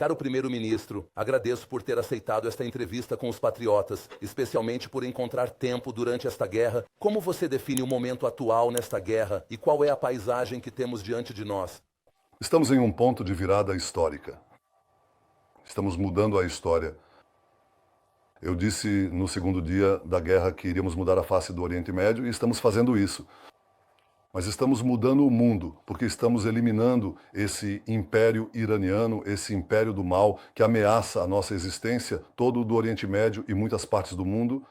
Caro primeiro-ministro, agradeço por ter aceitado esta entrevista com os patriotas, especialmente por encontrar tempo durante esta guerra. Como você define o momento atual nesta guerra e qual é a paisagem que temos diante de nós? Estamos em um ponto de virada histórica. Estamos mudando a história. Eu disse no segundo dia da guerra que iríamos mudar a face do Oriente Médio e estamos fazendo isso. Mas estamos mudando o mundo, porque estamos eliminando esse império iraniano, esse império do mal que ameaça a nossa existência, todo do Oriente Médio e muitas partes do mundo.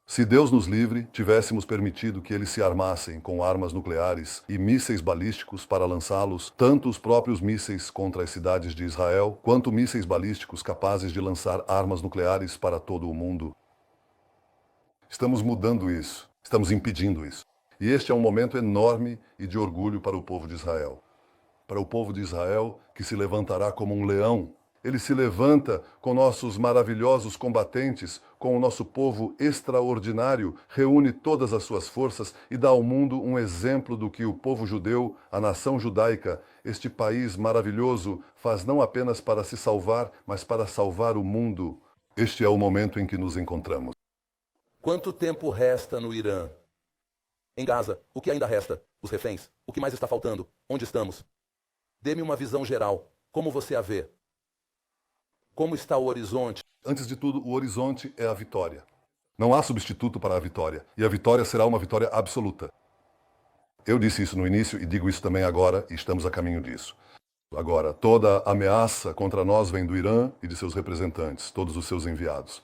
Se Deus nos livre, tivéssemos permitido que eles se armassem com armas nucleares e mísseis balísticos para lançá-los, tanto os próprios mísseis contra as cidades de Israel, quanto mísseis balísticos capazes de lançar armas nucleares para todo o mundo. Estamos mudando isso, estamos impedindo isso. E este é um momento enorme e de orgulho para o povo de Israel. Para o povo de Israel, que se levantará como um leão. Ele se levanta com nossos maravilhosos combatentes, com o nosso povo extraordinário, reúne todas as suas forças e dá ao mundo um exemplo do que o povo judeu, a nação judaica, este país maravilhoso, faz não apenas para se salvar, mas para salvar o mundo. Este é o momento em que nos encontramos. Quanto tempo resta no Irã? Em Gaza, o que ainda resta? Os reféns? O que mais está faltando? Onde estamos? Dê-me uma visão geral. Como você a vê? Como está o horizonte? Antes de tudo, o horizonte é a vitória. Não há substituto para a vitória. E a vitória será uma vitória absoluta. Eu disse isso no início e digo isso também agora, e estamos a caminho disso. Agora, toda ameaça contra nós vem do Irã e de seus representantes, todos os seus enviados.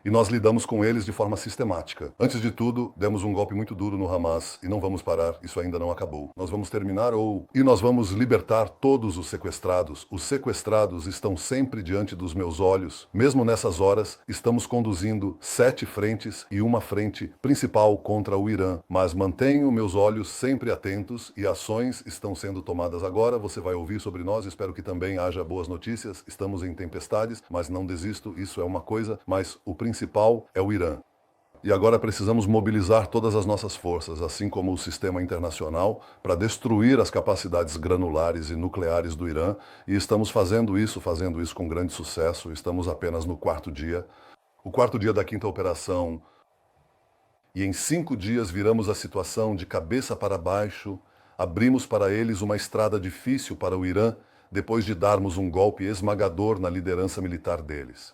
E nós lidamos com eles de forma sistemática. Antes de tudo, demos um golpe muito duro no Hamas e não vamos parar, isso ainda não acabou. Nós vamos terminar e nós vamos libertar todos os sequestrados. Os sequestrados estão sempre diante dos meus olhos. Mesmo nessas horas, estamos conduzindo 7 frentes e uma frente principal contra o Irã. Mas mantenho meus olhos sempre atentos e ações estão sendo tomadas agora. Você vai ouvir sobre nós, espero que também haja boas notícias. Estamos em tempestades, mas não desisto, isso é uma coisa, mas o principal é o Irã. E agora precisamos mobilizar todas as nossas forças, assim como o sistema internacional, para destruir as capacidades granulares e nucleares do Irã. E estamos fazendo isso com grande sucesso. Estamos apenas no 4º dia. O 4º dia da 5ª operação. E em 5 dias viramos a situação de cabeça para baixo. Abrimos para eles uma estrada difícil para o Irã, depois de darmos um golpe esmagador na liderança militar deles.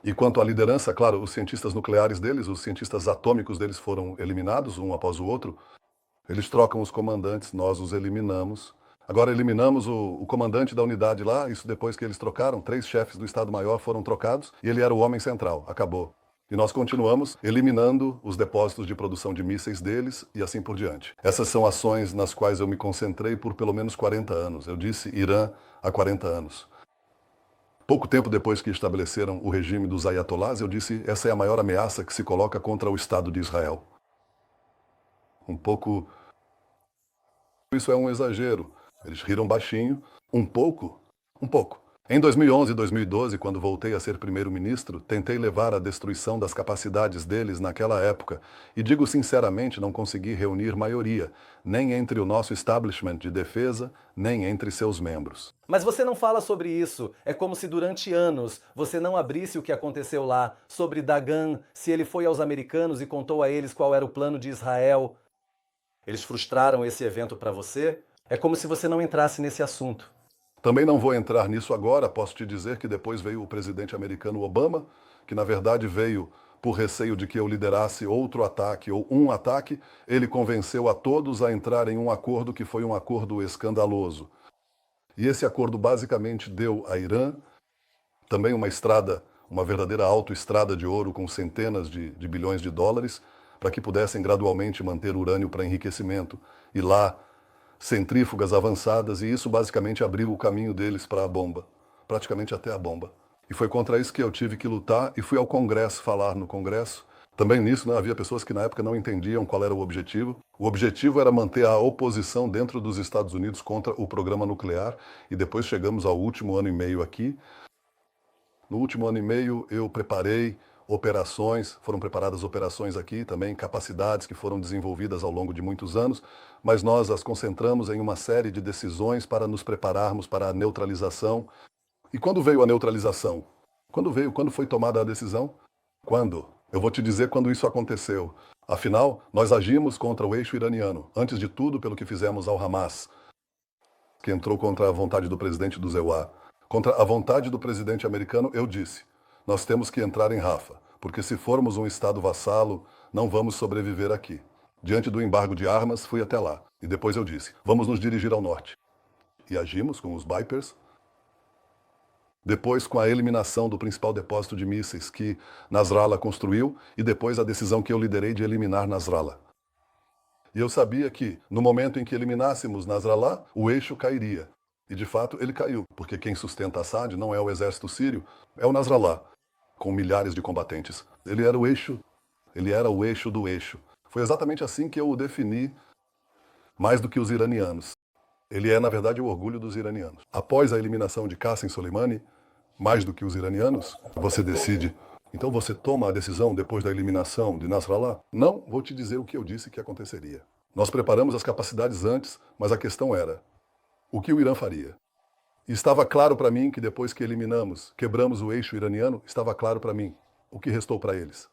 E quanto à liderança, claro, os cientistas nucleares deles, os cientistas atômicos deles foram eliminados, um após o outro. Eles trocam os comandantes, nós os eliminamos. Agora eliminamos o comandante da unidade lá, isso depois que eles trocaram, 3 chefes do Estado-Maior foram trocados, e ele era o homem central, acabou. E nós continuamos eliminando os depósitos de produção de mísseis deles e assim por diante. Essas são ações nas quais eu me concentrei por pelo menos 40 anos. Eu disse Irã há 40 anos. Pouco tempo depois que estabeleceram o regime dos ayatolás, eu disse, essa é a maior ameaça que se coloca contra o Estado de Israel. Isso é um exagero. Eles riram baixinho, um pouco. Em 2011 e 2012, quando voltei a ser primeiro-ministro, tentei levar à destruição das capacidades deles naquela época. E digo sinceramente, não consegui reunir maioria, nem entre o nosso establishment de defesa, nem entre seus membros. Mas você não fala sobre isso. É como se durante anos você não abrisse o que aconteceu lá, sobre Dagan, se ele foi aos americanos e contou a eles qual era o plano de Israel. Eles frustraram esse evento para você? É como se você não entrasse nesse assunto. Também não vou entrar nisso agora, posso te dizer que depois veio o presidente americano Obama, que na verdade veio por receio de que eu liderasse outro ataque ou um ataque, ele convenceu a todos a entrar em um acordo que foi um acordo escandaloso. E esse acordo basicamente deu a Irã também uma estrada, uma verdadeira autoestrada de ouro com centenas de bilhões de dólares, para que pudessem gradualmente manter urânio para enriquecimento. E lá centrífugas avançadas, e isso basicamente abriu o caminho deles para a bomba, praticamente até a bomba. E foi contra isso que eu tive que lutar e fui ao Congresso falar no Congresso. Também nisso, né, havia pessoas que na época não entendiam qual era o objetivo. O objetivo era manter a oposição dentro dos Estados Unidos contra o programa nuclear, e depois chegamos ao último ano e meio aqui. No último ano e meio eu preparei operações, foram preparadas operações aqui também, capacidades que foram desenvolvidas ao longo de muitos anos, mas nós as concentramos em uma série de decisões para nos prepararmos para a neutralização E quando veio a neutralização? Quando foi tomada a decisão? Quando? Eu vou te dizer quando isso aconteceu. Afinal, nós agimos contra o eixo iraniano, antes de tudo pelo que fizemos ao Hamas, que entrou contra a vontade do presidente do Zewar. Contra a vontade do presidente americano, eu disse, nós temos que entrar em Rafa, porque se formos um estado vassalo, não vamos sobreviver aqui. Diante do embargo de armas, fui até lá. E depois eu disse, vamos nos dirigir ao norte. E agimos com os Vipers. Depois com a eliminação do principal depósito de mísseis que Nasrallah construiu e depois a decisão que eu liderei de eliminar Nasrallah. E eu sabia que, no momento em que eliminássemos Nasrallah, o eixo cairia. E de fato ele caiu, porque quem sustenta Assad não é o exército sírio, é o Nasrallah, com milhares de combatentes. Ele era o eixo do eixo. Foi exatamente assim que eu o defini, mais do que os iranianos. Ele é, na verdade, o orgulho dos iranianos. Após a eliminação de Qasem Soleimani, mais do que os iranianos, você decide. Então você toma a decisão depois da eliminação de Nasrallah? Não, vou te dizer o que eu disse que aconteceria. Nós preparamos as capacidades antes, mas a questão era, o que o Irã faria? E estava claro para mim que depois que quebramos o eixo iraniano, estava claro para mim o que restou para eles.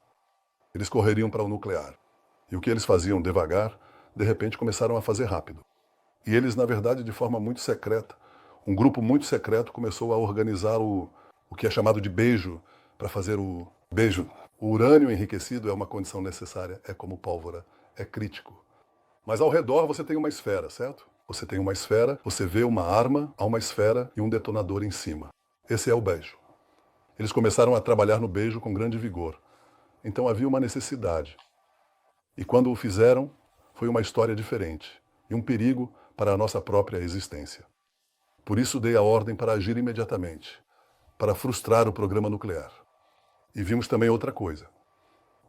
Eles correriam para o nuclear. E o que eles faziam devagar, de repente começaram a fazer rápido. E eles, na verdade, de forma muito secreta, um grupo muito secreto começou a organizar o que é chamado de beijo, para fazer o beijo. O urânio enriquecido é uma condição necessária, é como pólvora, é crítico. Mas ao redor você tem uma esfera, certo? Você tem uma esfera, você vê uma arma, há uma esfera e um detonador em cima. Esse é o beijo. Eles começaram a trabalhar no beijo com grande vigor. Então havia uma necessidade. E quando o fizeram, foi uma história diferente e um perigo para a nossa própria existência. Por isso dei a ordem para agir imediatamente, para frustrar o programa nuclear. E vimos também outra coisa.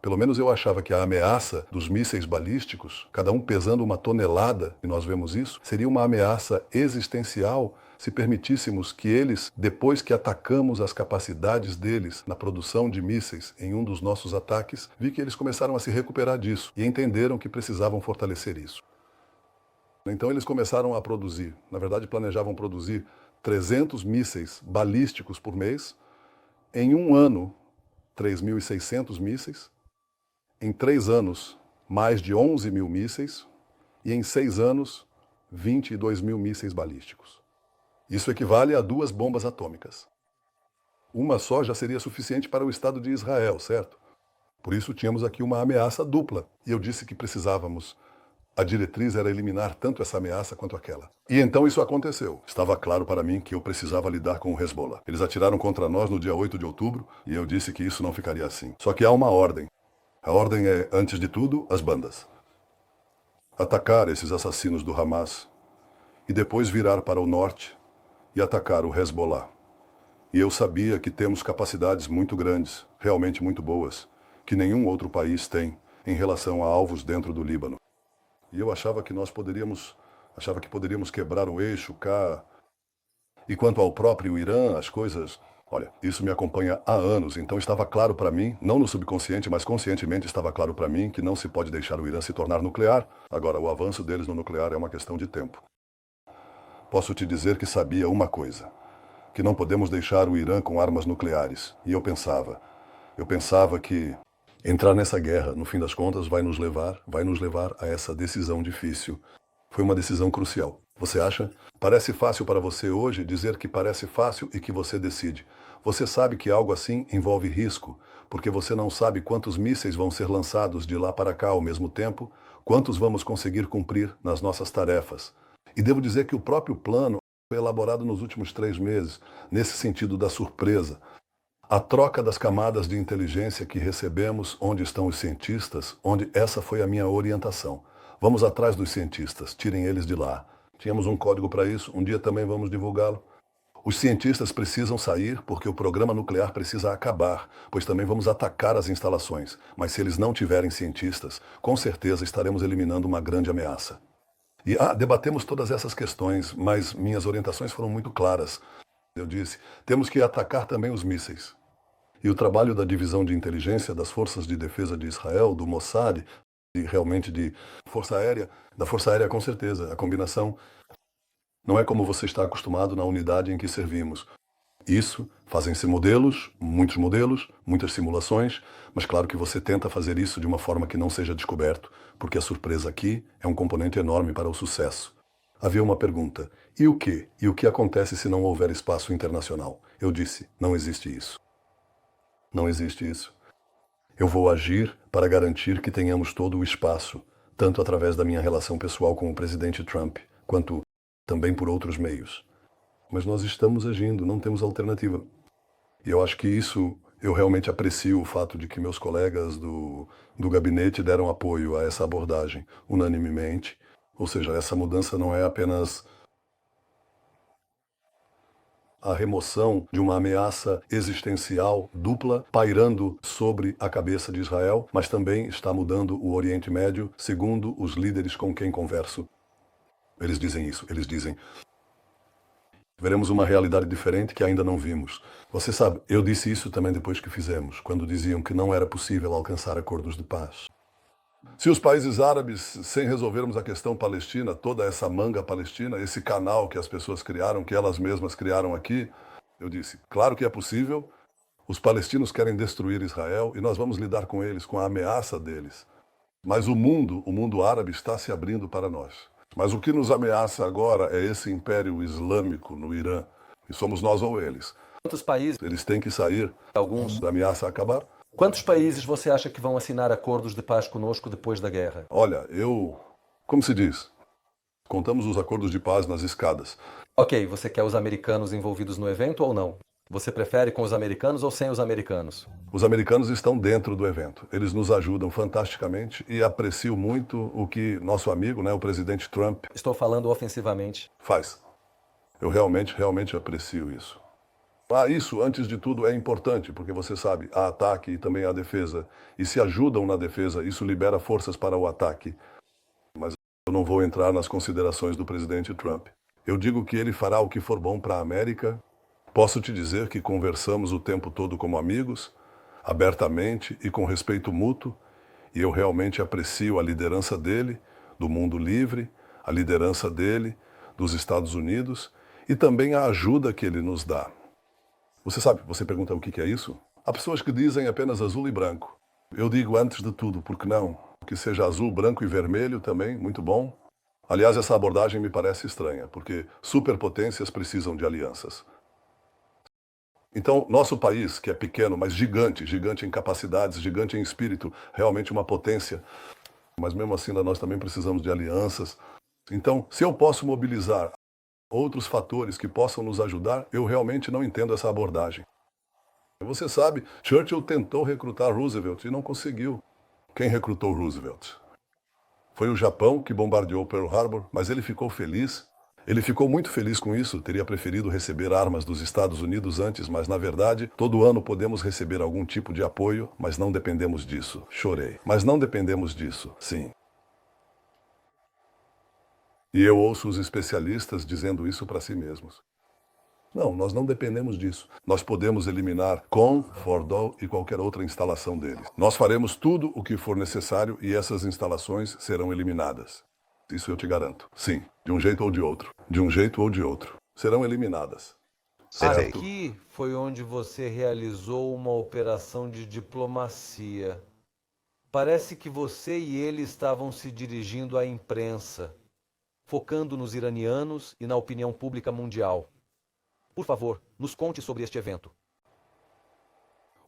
Pelo menos eu achava que a ameaça dos mísseis balísticos, cada um pesando uma tonelada, e nós vemos isso, seria uma ameaça existencial se permitíssemos que eles, depois que atacamos as capacidades deles na produção de mísseis em um dos nossos ataques, vi que eles começaram a se recuperar disso e entenderam que precisavam fortalecer isso. Então eles começaram a produzir, na verdade planejavam produzir 300 mísseis balísticos por mês, em um ano 3.600 mísseis, em 3 anos mais de 11 mil mísseis e em 6 anos 22 mil mísseis balísticos. Isso equivale a 2 bombas atômicas. Uma só já seria suficiente para o Estado de Israel, certo? Por isso tínhamos aqui uma ameaça dupla e eu disse que precisávamos. A diretriz era eliminar tanto essa ameaça quanto aquela. E então isso aconteceu. Estava claro para mim que eu precisava lidar com o Hezbollah. Eles atiraram contra nós no dia 8 de outubro e eu disse que isso não ficaria assim. Só que há uma ordem. A ordem é, antes de tudo, as bandas. Atacar esses assassinos do Hamas e depois virar para o norte e atacar o Hezbollah. E eu sabia que temos capacidades muito grandes, realmente muito boas, que nenhum outro país tem em relação a alvos dentro do Líbano. E eu achava que poderíamos quebrar o eixo cá. E quanto ao próprio Irã, as coisas... Olha, isso me acompanha há anos, então estava claro para mim, não no subconsciente, mas conscientemente estava claro para mim que não se pode deixar o Irã se tornar nuclear. Agora, o avanço deles no nuclear é uma questão de tempo. Posso te dizer que sabia uma coisa, que não podemos deixar o Irã com armas nucleares. E eu pensava que entrar nessa guerra, no fim das contas, vai nos levar a essa decisão difícil. Foi uma decisão crucial. Você acha? Parece fácil para você hoje dizer que parece fácil e que você decide. Você sabe que algo assim envolve risco, porque você não sabe quantos mísseis vão ser lançados de lá para cá ao mesmo tempo, quantos vamos conseguir cumprir nas nossas tarefas. E devo dizer que o próprio plano foi elaborado nos últimos 3 meses, nesse sentido da surpresa. A troca das camadas de inteligência que recebemos, onde estão os cientistas, onde essa foi a minha orientação. Vamos atrás dos cientistas, tirem eles de lá. Tínhamos um código para isso, um dia também vamos divulgá-lo. Os cientistas precisam sair porque o programa nuclear precisa acabar, pois também vamos atacar as instalações. Mas se eles não tiverem cientistas, com certeza estaremos eliminando uma grande ameaça. E debatemos todas essas questões, mas minhas orientações foram muito claras. Eu disse, temos que atacar também os mísseis. E o trabalho da divisão de inteligência das Forças de Defesa de Israel, do Mossad, e realmente de Força Aérea, da Força Aérea com certeza, a combinação não é como você está acostumado na unidade em que servimos. Isso, fazem-se modelos, muitas simulações, mas claro que você tenta fazer isso de uma forma que não seja descoberto, porque a surpresa aqui é um componente enorme para o sucesso. Havia uma pergunta: e o quê? E o que acontece se não houver espaço internacional? Eu disse: não existe isso. Não existe isso. Eu vou agir para garantir que tenhamos todo o espaço, tanto através da minha relação pessoal com o presidente Trump, quanto também por outros meios. Mas nós estamos agindo, não temos alternativa. E eu acho que isso, eu realmente aprecio o fato de que meus colegas do gabinete deram apoio a essa abordagem unanimemente. Ou seja, essa mudança não é apenas a remoção de uma ameaça existencial dupla pairando sobre a cabeça de Israel, mas também está mudando o Oriente Médio, segundo os líderes com quem converso. Eles dizem isso, eles dizem: veremos uma realidade diferente que ainda não vimos. Você sabe, eu disse isso também depois que fizemos, quando diziam que não era possível alcançar acordos de paz. Se os países árabes, sem resolvermos a questão palestina, toda essa manga palestina, esse canal que as pessoas criaram, que elas mesmas criaram aqui, eu disse, claro que é possível, os palestinos querem destruir Israel e nós vamos lidar com eles, com a ameaça deles. Mas o mundo árabe está se abrindo para nós. Mas o que nos ameaça agora é esse império islâmico no Irã, e somos nós ou eles. Quantos países? Eles têm que sair, Alguns. da ameaça acabar. Quantos países você acha que vão assinar acordos de paz conosco depois da guerra? Olha, como se diz, contamos os acordos de paz nas escadas. Ok, você quer os americanos envolvidos no evento ou não? Você prefere com os americanos ou sem os americanos? Os americanos estão dentro do evento. Eles nos ajudam fantasticamente e aprecio muito o que nosso amigo, o presidente Trump, Estou falando ofensivamente. faz. Eu realmente aprecio isso. Isso, antes de tudo, é importante, porque você sabe, há ataque e também há defesa. E se ajudam na defesa, isso libera forças para o ataque. Mas eu não vou entrar nas considerações do presidente Trump. Eu digo que ele fará o que for bom para a América. Posso te dizer que conversamos o tempo todo como amigos, abertamente e com respeito mútuo, e eu realmente aprecio a liderança dele, do mundo livre, a liderança dele, dos Estados Unidos, e também a ajuda que ele nos dá. Você sabe, você pergunta o que é isso? Há pessoas que dizem apenas azul e branco. Eu digo antes de tudo, por que não? Que seja azul, branco e vermelho também, muito bom. Aliás, essa abordagem me parece estranha, porque superpotências precisam de alianças. Então, nosso país, que é pequeno, mas gigante em capacidades, gigante em espírito, realmente uma potência, mas mesmo assim nós também precisamos de alianças. Então, se eu posso mobilizar outros fatores que possam nos ajudar, eu realmente não entendo essa abordagem. Você sabe, Churchill tentou recrutar Roosevelt e não conseguiu. Quem recrutou Roosevelt? Foi o Japão que bombardeou Pearl Harbor, mas ele ficou feliz. Ele ficou muito feliz com isso, teria preferido receber armas dos Estados Unidos antes, mas na verdade, todo ano podemos receber algum tipo de apoio, mas não dependemos disso. Chorei. Mas não dependemos disso, sim. E eu ouço os especialistas dizendo isso para si mesmos. Não, nós não dependemos disso. Nós podemos eliminar com Fordow e qualquer outra instalação deles. Nós faremos tudo o que for necessário e essas instalações serão eliminadas. Isso eu te garanto. Sim, de um jeito ou de outro. De um jeito ou de outro. Serão eliminadas. Certo? Aqui foi onde você realizou uma operação de diplomacia. Parece que você e ele estavam se dirigindo à imprensa, focando nos iranianos e na opinião pública mundial. Por favor, nos conte sobre este evento.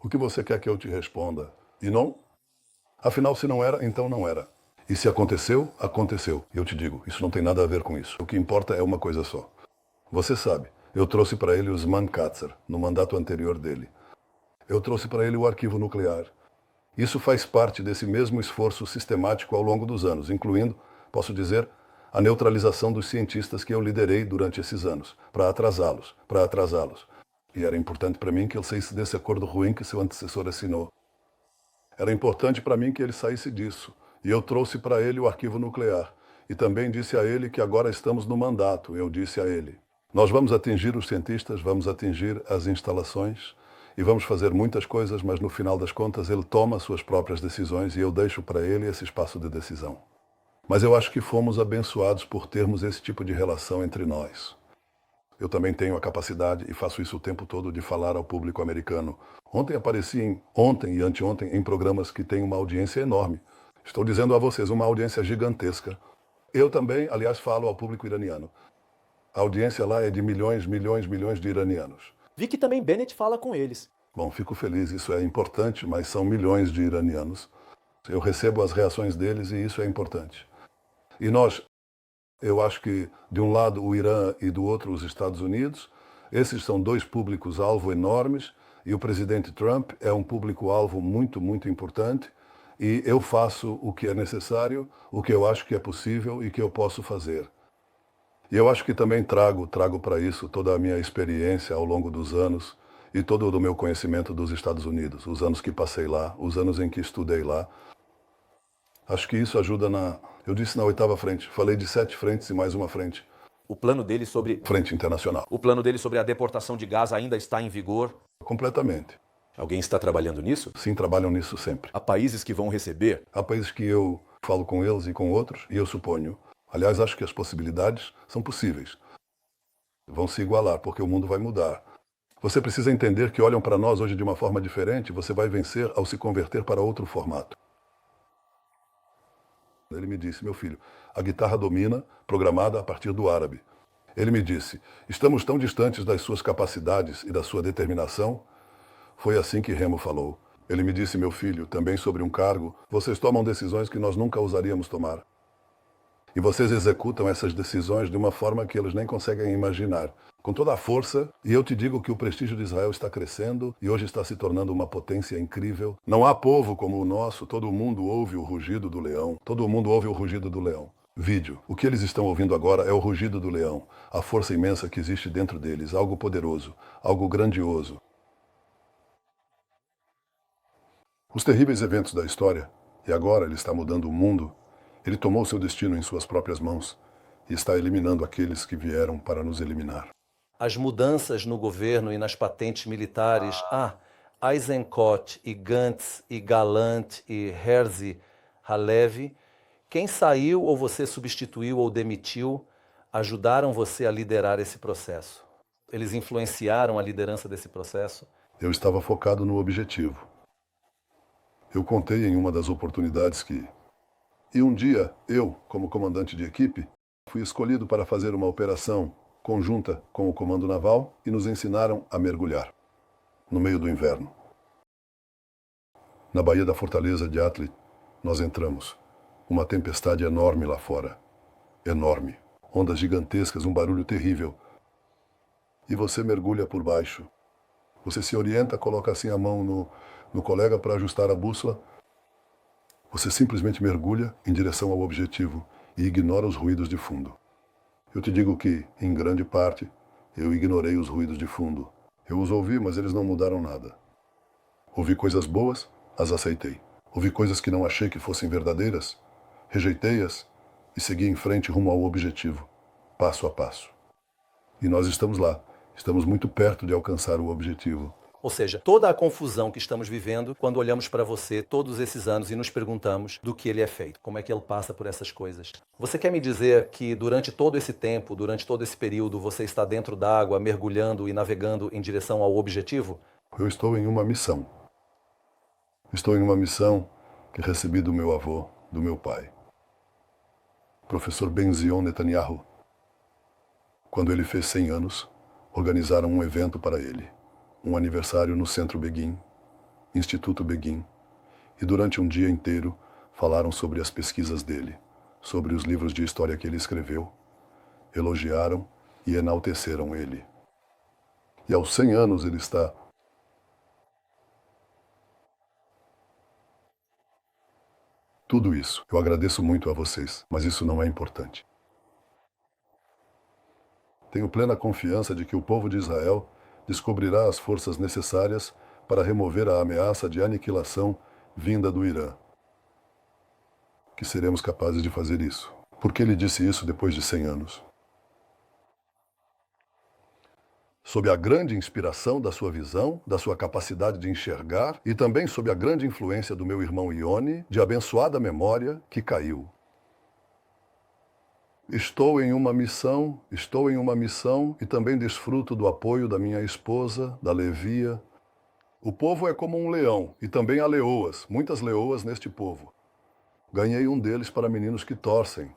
O que você quer que eu te responda? E não? Afinal, se não era, então não era. E se aconteceu, aconteceu. Eu te digo, isso não tem nada a ver com isso. O que importa é uma coisa só. Você sabe, eu trouxe para ele os Zman Katzer, no mandato anterior dele. Eu trouxe para ele o arquivo nuclear. Isso faz parte desse mesmo esforço sistemático ao longo dos anos, incluindo, posso dizer, a neutralização dos cientistas que eu liderei durante esses anos, para atrasá-los. E era importante para mim que ele saísse desse acordo ruim que seu antecessor assinou. Era importante para mim que ele saísse disso. E eu trouxe para ele o arquivo nuclear. E também disse a ele que agora estamos no mandato. Eu disse a ele: nós vamos atingir os cientistas, vamos atingir as instalações e vamos fazer muitas coisas, mas no final das contas ele toma suas próprias decisões e eu deixo para ele esse espaço de decisão. Mas eu acho que fomos abençoados por termos esse tipo de relação entre nós. Eu também tenho a capacidade, e faço isso o tempo todo, de falar ao público americano. Ontem apareci, ontem e anteontem, em programas que têm uma audiência enorme. Estou dizendo a vocês, uma audiência gigantesca. Eu também, aliás, falo ao público iraniano. A audiência lá é de milhões, milhões, milhões de iranianos. Vi que também Bennett fala com eles. Bom, fico feliz, isso é importante, mas são milhões de iranianos. Eu recebo as reações deles e isso é importante. E nós, eu acho que de um lado o Irã e do outro os Estados Unidos, esses são dois públicos-alvo enormes e o presidente Trump é um público-alvo muito, muito importante e eu faço o que é necessário, o que eu acho que é possível e que eu posso fazer. E eu acho que também trago para isso toda a minha experiência ao longo dos anos e todo o meu conhecimento dos Estados Unidos, os anos que passei lá, os anos em que estudei lá. Acho que isso ajuda eu disse na 8ª frente, falei de 7 frentes e mais uma frente. O plano dele sobre Frente internacional. o plano dele sobre a deportação de Gaza ainda está em vigor? Completamente. Alguém está trabalhando nisso? Sim, trabalham nisso sempre. Há países que vão receber? Há países que eu falo com eles e com outros, e eu suponho. Aliás, acho que as possibilidades são possíveis. Vão se igualar, porque o mundo vai mudar. Você precisa entender que olham para nós hoje de uma forma diferente, você vai vencer ao se converter para outro formato. Ele me disse, meu filho, a guitarra domina, programada a partir do árabe. Ele me disse, estamos tão distantes das suas capacidades e da sua determinação. Foi assim que Remo falou. Ele me disse, meu filho, também sobre um cargo, vocês tomam decisões que nós nunca ousaríamos tomar. E vocês executam essas decisões de uma forma que eles nem conseguem imaginar. Com toda a força, e eu te digo que o prestígio de Israel está crescendo e hoje está se tornando uma potência incrível. Não há povo como o nosso, todo mundo ouve o rugido do leão. Todo mundo ouve o rugido do leão. Vídeo. O que eles estão ouvindo agora é o rugido do leão, a força imensa que existe dentro deles, algo poderoso, algo grandioso. Os terríveis eventos da história, e agora ele está mudando o mundo, ele tomou seu destino em suas próprias mãos e está eliminando aqueles que vieram para nos eliminar. As mudanças no governo e nas patentes militares, Eisenkot e Gantz e Gallant e Herzi Halevi, quem saiu ou você substituiu ou demitiu, ajudaram você a liderar esse processo? Eles influenciaram a liderança desse processo? Eu estava focado no objetivo. Eu contei em uma das oportunidades que... E um dia, eu, como comandante de equipe, fui escolhido para fazer uma operação conjunta com o Comando Naval e nos ensinaram a mergulhar, no meio do inverno. Na Baía da Fortaleza de Atli, nós entramos. Uma tempestade enorme lá fora. Enorme. Ondas gigantescas, um barulho terrível. E você mergulha por baixo. Você se orienta, coloca assim a mão no colega para ajustar a bússola. Você simplesmente mergulha em direção ao objetivo e ignora os ruídos de fundo. Eu te digo que, em grande parte, eu ignorei os ruídos de fundo. Eu os ouvi, mas eles não mudaram nada. Ouvi coisas boas, as aceitei. Ouvi coisas que não achei que fossem verdadeiras, rejeitei-as e segui em frente rumo ao objetivo, passo a passo. E nós estamos lá, estamos muito perto de alcançar o objetivo. Ou seja, toda a confusão que estamos vivendo quando olhamos para você todos esses anos e nos perguntamos do que ele é feito, como é que ele passa por essas coisas. Você quer me dizer que durante todo esse tempo, durante todo esse período, você está dentro d'água, mergulhando e navegando em direção ao objetivo? Eu estou em uma missão. Estou em uma missão que recebi do meu avô, do meu pai. Professor Benzion Netanyahu. Quando ele fez 100 anos, organizaram um evento para ele. Um aniversário no Centro Begin, Instituto Begin, e durante um dia inteiro falaram sobre as pesquisas dele, sobre os livros de história que ele escreveu, elogiaram e enalteceram ele. E aos 100 anos ele está... Tudo isso, eu agradeço muito a vocês, mas isso não é importante. Tenho plena confiança de que o povo de Israel descobrirá as forças necessárias para remover a ameaça de aniquilação vinda do Irã. Que seremos capazes de fazer isso. Por que ele disse isso depois de 100 anos? Sob a grande inspiração da sua visão, da sua capacidade de enxergar e também sob a grande influência do meu irmão Ione, de abençoada memória, que caiu. Estou em uma missão e também desfruto do apoio da minha esposa, da Levia. O povo é como um leão e também há leoas, muitas leoas neste povo. Ganhei um deles para meninos que torcem.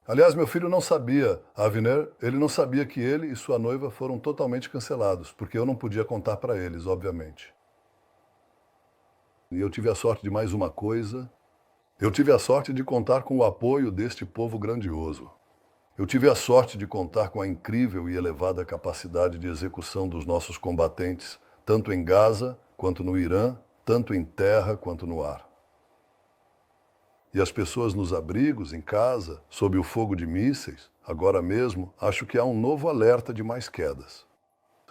Aliás, meu filho não sabia, Avner, ele não sabia que ele e sua noiva foram totalmente cancelados, porque eu não podia contar para eles, obviamente. E eu tive a sorte de mais uma coisa. Eu tive a sorte de contar com o apoio deste povo grandioso. Eu tive a sorte de contar com a incrível e elevada capacidade de execução dos nossos combatentes, tanto em Gaza quanto no Irã, tanto em terra quanto no ar. E as pessoas nos abrigos, em casa, sob o fogo de mísseis, agora mesmo, acho que há um novo alerta de mais quedas.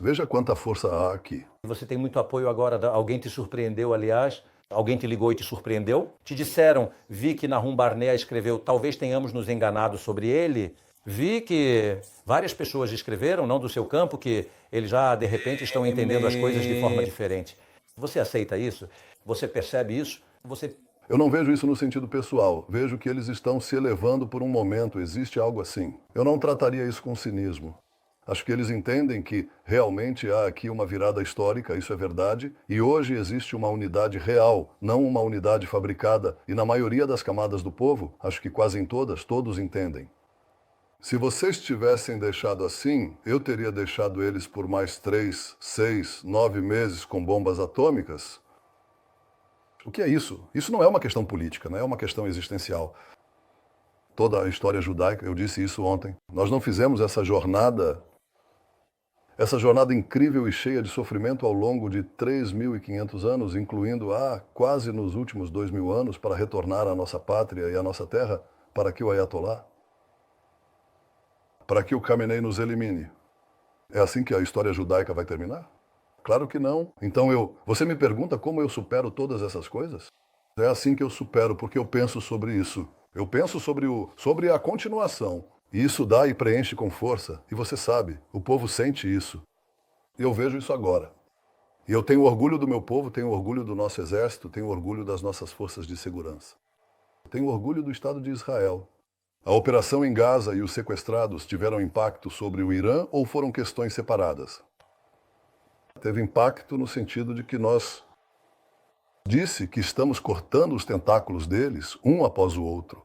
Veja quanta força há aqui. Você tem muito apoio agora. Alguém te surpreendeu, aliás? Alguém te ligou e te surpreendeu? Te disseram, vi que Nahum Barnea escreveu, talvez tenhamos nos enganado sobre ele. Vi que várias pessoas escreveram, não do seu campo, que eles já, de repente, estão entendendo as coisas de forma diferente. Você aceita isso? Você percebe isso? Eu não vejo isso no sentido pessoal. Vejo que eles estão se elevando por um momento. Existe algo assim. Eu não trataria isso com cinismo. Acho que eles entendem que realmente há aqui uma virada histórica, isso é verdade, e hoje existe uma unidade real, não uma unidade fabricada, e na maioria das camadas do povo, acho que quase em todas, todos entendem. Se vocês tivessem deixado assim, eu teria deixado eles por mais 3, 6, 9 meses com bombas atômicas. O que é isso? Isso não é uma questão política, não é uma questão existencial. Toda a história judaica, eu disse isso ontem, nós não fizemos essa jornada incrível e cheia de sofrimento ao longo de 3.500 anos, incluindo quase nos últimos 2.000 anos, para retornar à nossa pátria e à nossa terra, para que o Ayatollah, para que o Khamenei nos elimine. É assim que a história judaica vai terminar? Claro que não. Então você me pergunta como eu supero todas essas coisas? É assim que eu supero, porque eu penso sobre isso. Eu penso sobre a continuação. E isso dá e preenche com força. E você sabe, o povo sente isso. E eu vejo isso agora. E eu tenho orgulho do meu povo, tenho orgulho do nosso exército, tenho orgulho das nossas forças de segurança. Tenho orgulho do Estado de Israel. A operação em Gaza e os sequestrados tiveram impacto sobre o Irã ou foram questões separadas? Teve impacto no sentido de que nós disse que estamos cortando os tentáculos deles, um após o outro.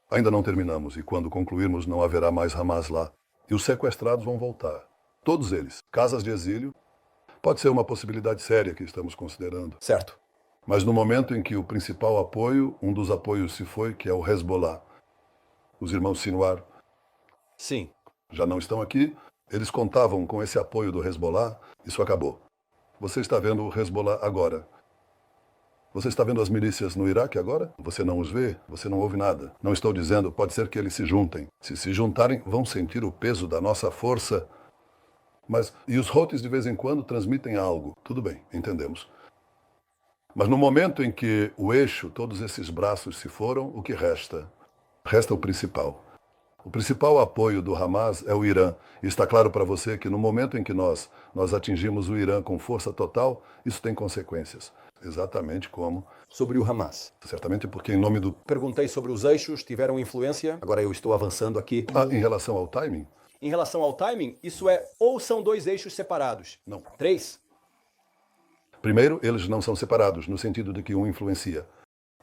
Ainda não terminamos, e quando concluirmos não haverá mais Hamas lá. E os sequestrados vão voltar. Todos eles. Casas de exílio. Pode ser uma possibilidade séria que estamos considerando. Certo. Mas no momento em que o principal apoio, um dos apoios se foi, que é o Hezbollah, os irmãos Sinwar, Sim. já não estão aqui, eles contavam com esse apoio do Hezbollah, isso acabou. Você está vendo o Hezbollah agora. Você está vendo as milícias no Iraque agora? Você não os vê, você não ouve nada. Não estou dizendo, pode ser que eles se juntem. Se se juntarem, vão sentir o peso da nossa força. E os Houthis de vez em quando transmitem algo. Tudo bem, entendemos. Mas no momento em que o eixo, todos esses braços se foram, o que resta? Resta o principal. O principal apoio do Hamas é o Irã. E está claro para você que no momento em que nós atingimos o Irã com força total, isso tem consequências. Exatamente como... Sobre o Hamas. Certamente porque em nome do... Perguntei sobre os eixos, tiveram influência. Agora eu estou avançando aqui. em relação ao timing? Em relação ao timing, isso é ou são dois eixos separados? Não. 3? Primeiro, eles não são separados, no sentido de que um influencia.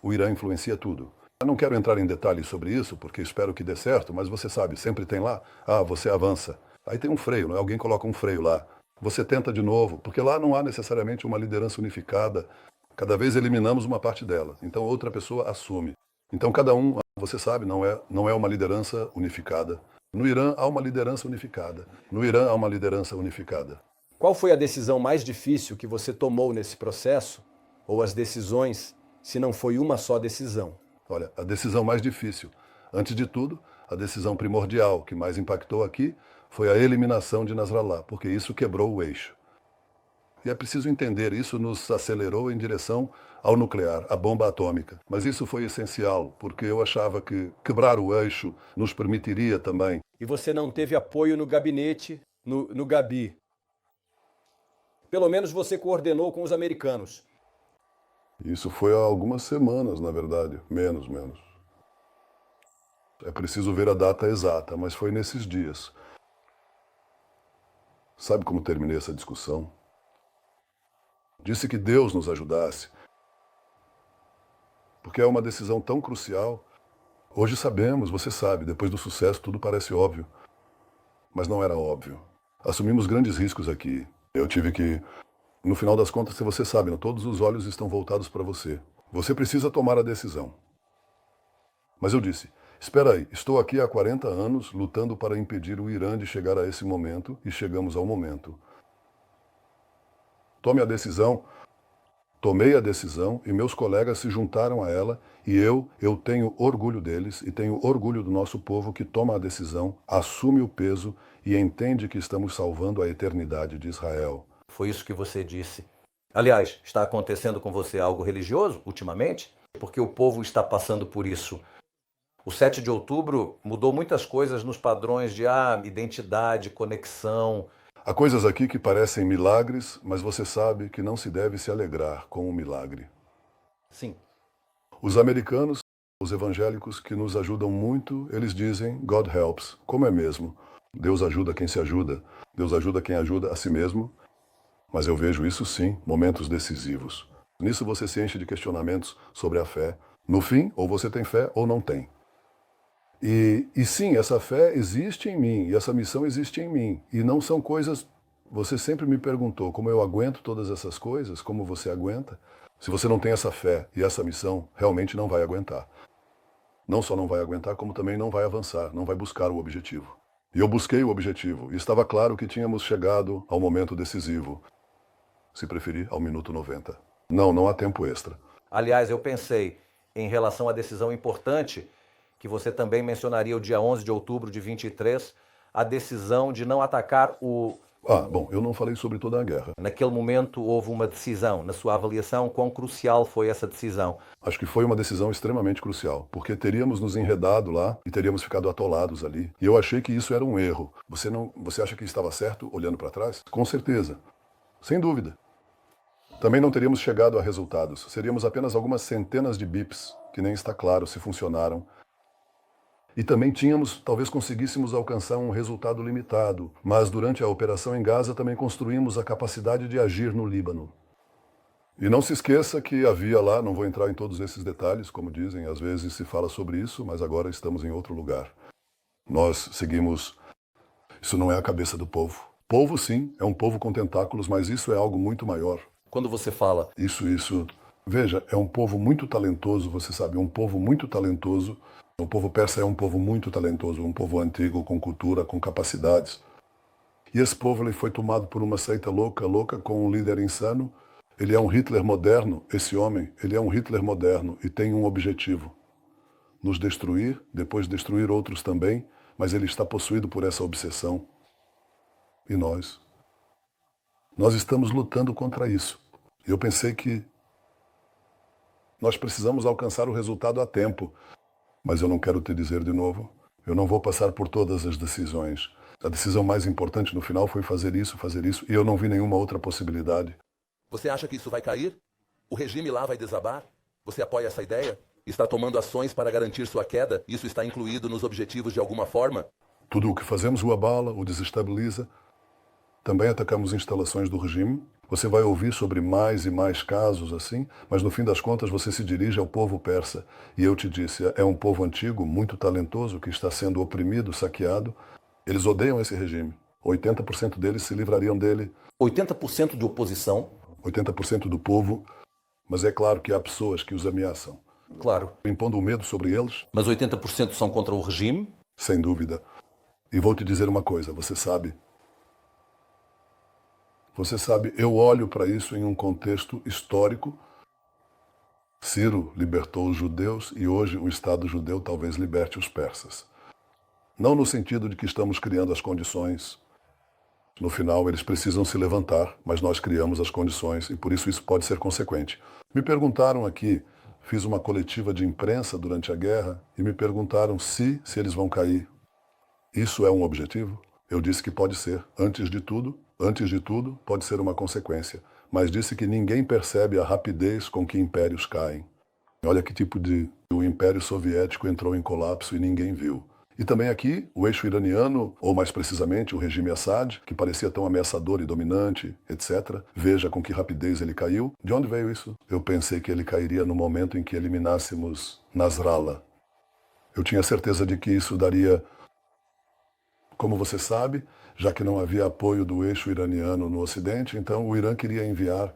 O Irã influencia tudo. Eu não quero entrar em detalhes sobre isso, porque espero que dê certo, mas você sabe, sempre tem lá, você avança. Aí tem um freio, alguém coloca um freio lá. Você tenta de novo, porque lá não há necessariamente uma liderança unificada. Cada vez eliminamos uma parte dela, então outra pessoa assume. Então cada um, você sabe, não é uma liderança unificada. No Irã há uma liderança unificada. No Irã há uma liderança unificada. Qual foi a decisão mais difícil que você tomou nesse processo? Ou as decisões, se não foi uma só decisão? Olha, a decisão mais difícil, antes de tudo, a decisão primordial que mais impactou aqui foi a eliminação de Nasrallah, porque isso quebrou o eixo. E é preciso entender, isso nos acelerou em direção ao nuclear, à bomba atômica. Mas isso foi essencial, porque eu achava que quebrar o eixo nos permitiria também. E você não teve apoio no gabinete, no Gabi. Pelo menos você coordenou com os americanos. Isso foi há algumas semanas, na verdade. Menos. É preciso ver a data exata, mas foi nesses dias. Sabe como terminei essa discussão? Disse que Deus nos ajudasse, porque é uma decisão tão crucial. Hoje sabemos, você sabe, depois do sucesso tudo parece óbvio. Mas não era óbvio. Assumimos grandes riscos aqui. Eu tive que, no final das contas, se você sabe, todos os olhos estão voltados para você. Você precisa tomar a decisão. Mas eu disse, espera aí, estou aqui há 40 anos lutando para impedir o Irã de chegar a esse momento e chegamos ao momento. Tome a decisão. Tomei a decisão e meus colegas se juntaram a ela e eu tenho orgulho deles e tenho orgulho do nosso povo que toma a decisão, assume o peso e entende que estamos salvando a eternidade de Israel. Foi isso que você disse. Aliás, está acontecendo com você algo religioso ultimamente? Porque o povo está passando por isso. O 7 de outubro mudou muitas coisas nos padrões de identidade, conexão. Há coisas aqui que parecem milagres, mas você sabe que não se deve se alegrar com o milagre. Sim. Os americanos, os evangélicos que nos ajudam muito, eles dizem God helps, como é mesmo. Deus ajuda quem se ajuda, Deus ajuda quem ajuda a si mesmo. Mas eu vejo isso sim, momentos decisivos. Nisso você se enche de questionamentos sobre a fé. No fim, ou você tem fé ou não tem. E sim, essa fé existe em mim, e essa missão existe em mim. E não são coisas... Você sempre me perguntou como eu aguento todas essas coisas, como você aguenta. Se você não tem essa fé e essa missão, realmente não vai aguentar. Não só não vai aguentar, como também não vai avançar, não vai buscar o objetivo. E eu busquei o objetivo, e estava claro que tínhamos chegado ao momento decisivo. Se preferir, ao minuto 90. Não há tempo extra. Aliás, eu pensei, em relação à decisão importante, que você também mencionaria o dia 11 de outubro de 23, a decisão de não atacar o... Bom, eu não falei sobre toda a guerra. Naquele momento houve uma decisão. Na sua avaliação, quão crucial foi essa decisão? Acho que foi uma decisão extremamente crucial, porque teríamos nos enredado lá e teríamos ficado atolados ali. E eu achei que isso era um erro. Você acha que estava certo olhando para trás? Com certeza. Sem dúvida. Também não teríamos chegado a resultados. Seríamos apenas algumas centenas de bips, que nem está claro se funcionaram. E também talvez conseguíssemos alcançar um resultado limitado, mas durante a operação em Gaza também construímos a capacidade de agir no Líbano. E não se esqueça que havia lá, não vou entrar em todos esses detalhes, como dizem, às vezes se fala sobre isso, mas agora estamos em outro lugar. Nós seguimos... Isso não é a cabeça do povo. Povo, sim, é um povo com tentáculos, mas isso é algo muito maior. Quando você fala... Isso. Veja, é um povo muito talentoso, você sabe, um povo muito talentoso. O povo persa é um povo muito talentoso, um povo antigo, com cultura, com capacidades. E esse povo ele foi tomado por uma seita louca com um líder insano. Ele é um Hitler moderno, esse homem, ele é um Hitler moderno e tem um objetivo. Nos destruir, depois destruir outros também, mas ele está possuído por essa obsessão. E nós estamos lutando contra isso. E eu pensei que nós precisamos alcançar o resultado a tempo. Mas eu não quero te dizer de novo, eu não vou passar por todas as decisões. A decisão mais importante no final foi fazer isso, e eu não vi nenhuma outra possibilidade. Você acha que isso vai cair? O regime lá vai desabar? Você apoia essa ideia? Está tomando ações para garantir sua queda? Isso está incluído nos objetivos de alguma forma? Tudo o que fazemos o abala, o desestabiliza. Também atacamos instalações do regime. Você vai ouvir sobre mais e mais casos assim, mas no fim das contas você se dirige ao povo persa. E eu te disse, é um povo antigo, muito talentoso, que está sendo oprimido, saqueado. Eles odeiam esse regime. 80% deles se livrariam dele. 80% de oposição? 80% do povo. Mas é claro que há pessoas que os ameaçam. Claro. Impondo o medo sobre eles. Mas 80% são contra o regime? Sem dúvida. E vou te dizer uma coisa, você sabe, eu olho para isso em um contexto histórico. Ciro libertou os judeus e hoje o Estado judeu talvez liberte os persas. Não no sentido de que estamos criando as condições. No final, eles precisam se levantar, mas nós criamos as condições e por isso pode ser consequente. Me perguntaram aqui, fiz uma coletiva de imprensa durante a guerra e me perguntaram se eles vão cair. Isso é um objetivo? Eu disse que pode ser. Antes de tudo, pode ser uma consequência. Mas disse que ninguém percebe a rapidez com que impérios caem. Olha que tipo de... O Império Soviético entrou em colapso e ninguém viu. E também aqui, o eixo iraniano, ou mais precisamente o regime Assad, que parecia tão ameaçador e dominante, etc. Veja com que rapidez ele caiu. De onde veio isso? Eu pensei que ele cairia no momento em que eliminássemos Nasrallah. Eu tinha certeza de que isso daria... Como você sabe, já que não havia apoio do eixo iraniano no Ocidente, então o Irã queria enviar.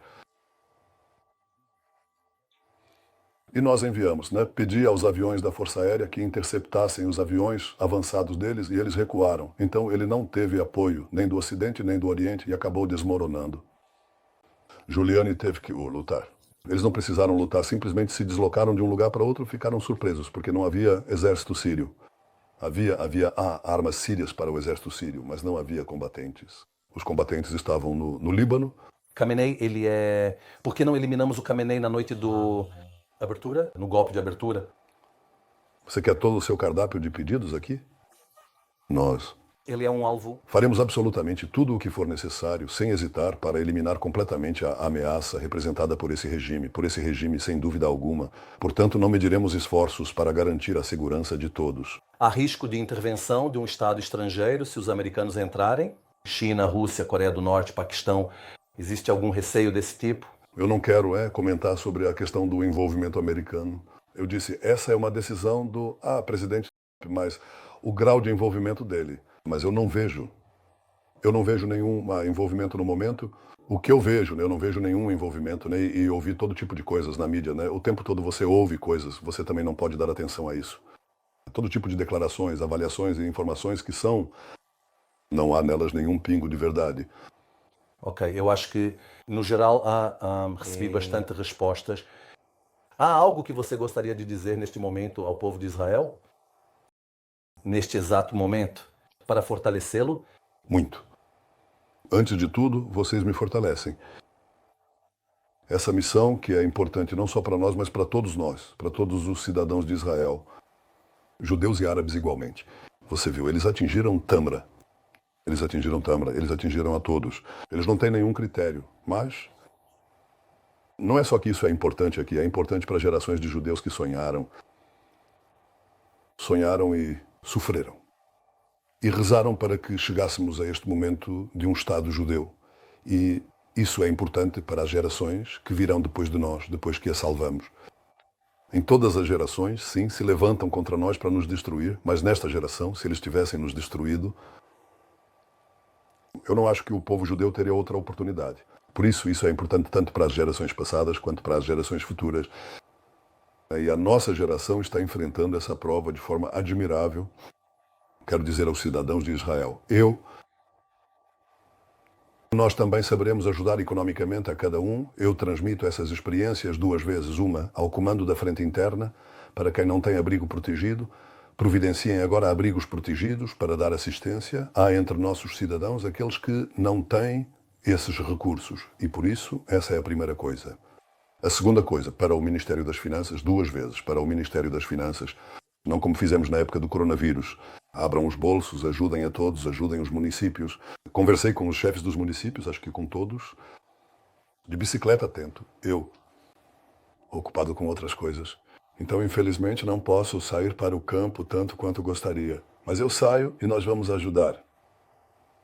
E nós enviamos, né? Pedi aos aviões da Força Aérea que interceptassem os aviões avançados deles e eles recuaram. Então ele não teve apoio nem do Ocidente nem do Oriente e acabou desmoronando. Giuliani teve que lutar. Eles não precisaram lutar, simplesmente se deslocaram de um lugar para outro e ficaram surpresos, porque não havia exército sírio. Havia armas sírias para o exército sírio, mas não havia combatentes. Os combatentes estavam no Líbano. Khamenei, ele é... Por que não eliminamos o Khamenei na noite do... abertura? No golpe de abertura? Você quer todo o seu cardápio de pedidos aqui? Nós Ele é um alvo... faremos absolutamente tudo o que for necessário, sem hesitar, para eliminar completamente a ameaça representada por esse regime sem dúvida alguma. Portanto, não mediremos esforços para garantir a segurança de todos. Há risco de intervenção de um Estado estrangeiro se os americanos entrarem? China, Rússia, Coreia do Norte, Paquistão. Existe algum receio desse tipo? Eu não quero comentar sobre a questão do envolvimento americano. Eu disse, essa é uma decisão do presidente, mas o grau de envolvimento dele. Mas eu não vejo nenhum envolvimento no momento. O que eu vejo, né? Eu não vejo nenhum envolvimento, né? E ouvi todo tipo de coisas na mídia, né? O tempo todo você ouve coisas, você também não pode dar atenção a isso. Todo tipo de declarações, avaliações e informações que não há nelas nenhum pingo de verdade. Ok, eu acho que, no geral, recebi bastante respostas. Há algo que você gostaria de dizer neste momento ao povo de Israel? Neste exato momento? Para fortalecê-lo? Muito. Antes de tudo, vocês me fortalecem. Essa missão que é importante não só para nós, mas para todos nós, para todos os cidadãos de Israel, judeus e árabes igualmente. Você viu, eles atingiram Tamra. Eles atingiram a todos. Eles não têm nenhum critério, mas não é só que isso é importante aqui, é importante para gerações de judeus que sonharam e sofreram. E rezaram para que chegássemos a este momento de um Estado judeu. E isso é importante para as gerações que virão depois de nós, depois que a salvamos. Em todas as gerações, sim, se levantam contra nós para nos destruir, mas nesta geração, se eles tivessem nos destruído, eu não acho que o povo judeu teria outra oportunidade. Por isso é importante tanto para as gerações passadas quanto para as gerações futuras. E a nossa geração está enfrentando essa prova de forma admirável. Quero dizer aos cidadãos de Israel, nós também saberemos ajudar economicamente a cada um. Eu transmito essas experiências 2 vezes, uma ao comando da frente interna, para quem não tem abrigo protegido. Providenciem agora abrigos protegidos para dar assistência. Há entre nossos cidadãos aqueles que não têm esses recursos. E por isso, essa é a primeira coisa. A segunda coisa, para o Ministério das Finanças, 2 vezes, para o Ministério das Finanças, não como fizemos na época do coronavírus. Abram os bolsos, ajudem a todos, ajudem os municípios. Conversei com os chefes dos municípios, acho que com todos, de bicicleta atento. Eu, ocupado com outras coisas. Então, infelizmente, não posso sair para o campo tanto quanto gostaria. Mas eu saio e nós vamos ajudar.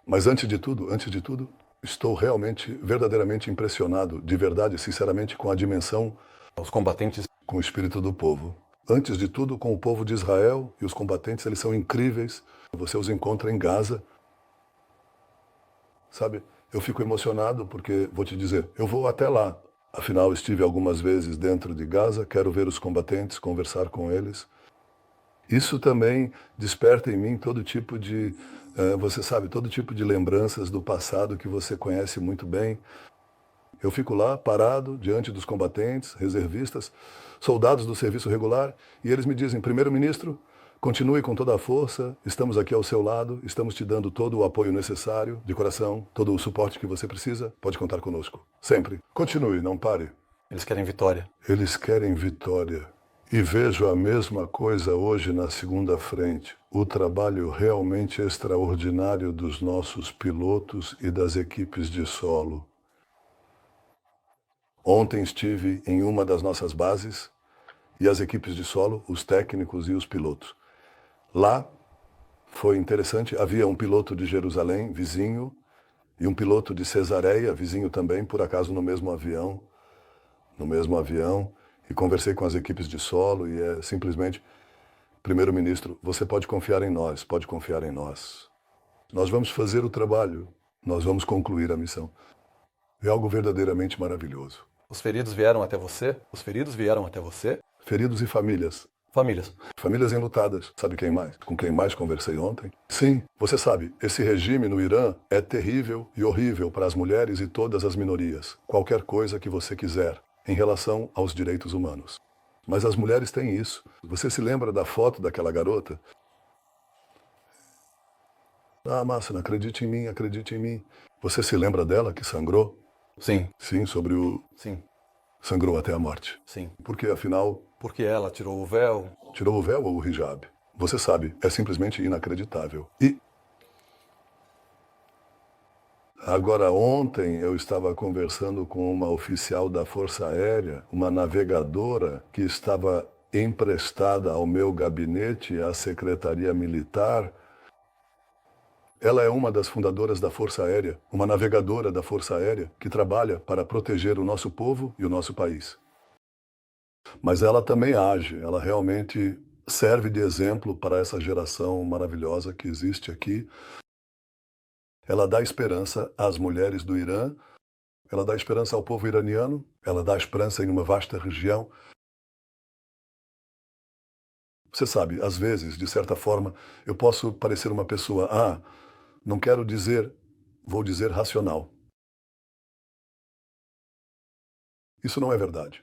Mas antes de tudo, estou realmente, verdadeiramente impressionado, de verdade, sinceramente, com a dimensão, Os combatentes... com o espírito do povo. Antes de tudo, com o povo de Israel e os combatentes, eles são incríveis. Você os encontra em Gaza. Sabe, eu fico emocionado porque, vou te dizer, eu vou até lá. Afinal, estive algumas vezes dentro de Gaza, quero ver os combatentes, conversar com eles. Isso também desperta em mim todo tipo de, você sabe, todo tipo de lembranças do passado que você conhece muito bem. Eu fico lá, parado, diante dos combatentes, reservistas, soldados do serviço regular, e eles me dizem, primeiro-ministro, continue com toda a força, estamos aqui ao seu lado, estamos te dando todo o apoio necessário, de coração, todo o suporte que você precisa, pode contar conosco, sempre. Continue, não pare. Eles querem vitória. Eles querem vitória. E vejo a mesma coisa hoje na segunda frente. O trabalho realmente extraordinário dos nossos pilotos e das equipes de solo. Ontem estive em uma das nossas bases e as equipes de solo, os técnicos e os pilotos. Lá foi interessante, havia um piloto de Jerusalém, vizinho, e um piloto de Cesareia, vizinho também, por acaso no mesmo avião, e conversei com as equipes de solo e é simplesmente, primeiro-ministro, você pode confiar em nós, pode confiar em nós. Nós vamos fazer o trabalho, nós vamos concluir a missão. É algo verdadeiramente maravilhoso. Os feridos vieram até você? Os feridos vieram até você? Feridos e famílias. Famílias. Famílias enlutadas. Sabe quem mais? Com quem mais conversei ontem? Sim, você sabe, esse regime no Irã é terrível e horrível para as mulheres e todas as minorias. Qualquer coisa que você quiser em relação aos direitos humanos. Mas as mulheres têm isso. Você se lembra da foto daquela garota? Ah, Márcia, acredite em mim, acredite em mim. Você se lembra dela que sangrou? Sim. Sim, sobre o... Sim. Sangrou até a morte. Sim. Porque, afinal... Porque ela tirou o véu. Tirou o véu ou o hijab? Você sabe, é simplesmente inacreditável. E... Agora, ontem eu estava conversando com uma oficial da Força Aérea, uma navegadora que estava emprestada ao meu gabinete, à Secretaria Militar. Ela é uma das fundadoras da Força Aérea, uma navegadora da Força Aérea que trabalha para proteger o nosso povo e o nosso país. Mas ela também age, ela realmente serve de exemplo para essa geração maravilhosa que existe aqui. Ela dá esperança às mulheres do Irã, ela dá esperança ao povo iraniano, ela dá esperança em uma vasta região. Você sabe, às vezes, de certa forma, eu posso parecer uma pessoa, não quero dizer, vou dizer racional. Isso não é verdade.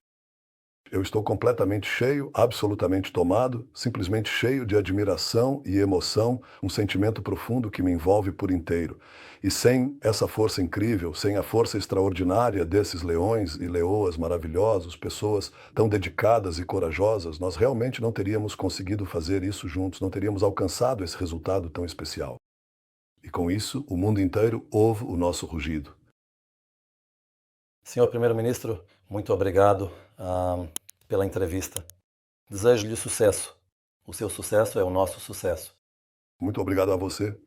Eu estou completamente cheio, absolutamente tomado, simplesmente cheio de admiração e emoção, um sentimento profundo que me envolve por inteiro. E sem essa força incrível, sem a força extraordinária desses leões e leoas maravilhosos, pessoas tão dedicadas e corajosas, nós realmente não teríamos conseguido fazer isso juntos, não teríamos alcançado esse resultado tão especial. E com isso, o mundo inteiro ouve o nosso rugido. Senhor Primeiro-Ministro, muito obrigado pela entrevista. Desejo-lhe sucesso. O seu sucesso é o nosso sucesso. Muito obrigado a você.